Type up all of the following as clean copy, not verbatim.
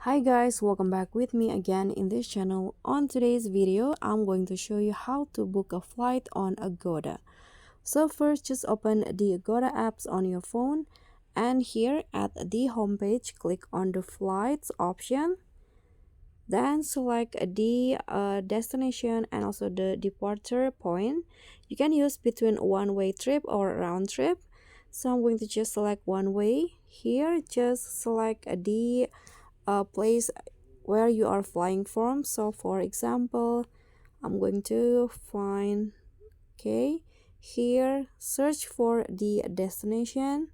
Hi guys, welcome back with me again in this channel. On today's video, I'm going to show you how to book a flight on Agoda. So first, just open the Agoda apps on your phone, and here at the home page, click on the flights option. Then select the destination and also the departure point. You can use between one-way trip or round trip. So I'm going to just select one way. Here, just select the place where you are flying from. So for example, I'm going to find, okay, here search for the destination.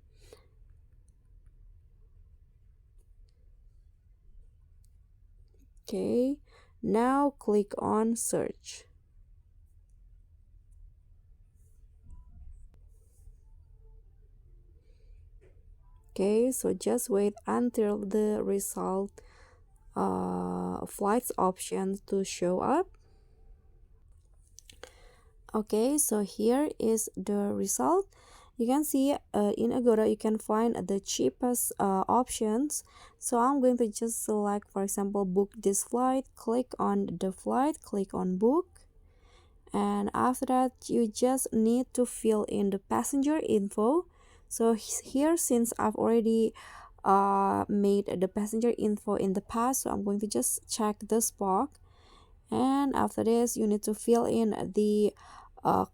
Okay, now click on search. Okay, so just wait until the result flights options to show up. Okay, so here is the result. You can see in Agoda you can find the cheapest options. So I'm going to just select, for example, book this flight. Click on the flight, click on book, and after that you just need to fill in the passenger info. So here, since I've already made the passenger info in the past, so I'm going to just check this box. And after this, you need to fill in the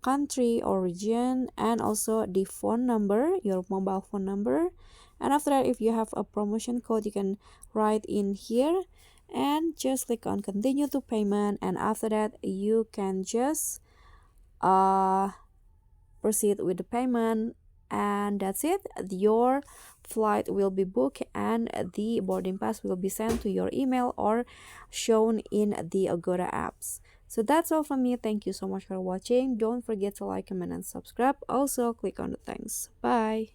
country or region, and also the phone number, your mobile phone number. And after that, if you have a promotion code, you can write in here and just click on continue to payment. And after that, you can just proceed with the payment, and that's it. Your flight will be booked and the boarding pass will be sent to your email or shown in the Agoda apps. So that's all from me. Thank you so much for watching. Don't forget to like, comment, and subscribe. Also click on the thanks. Bye.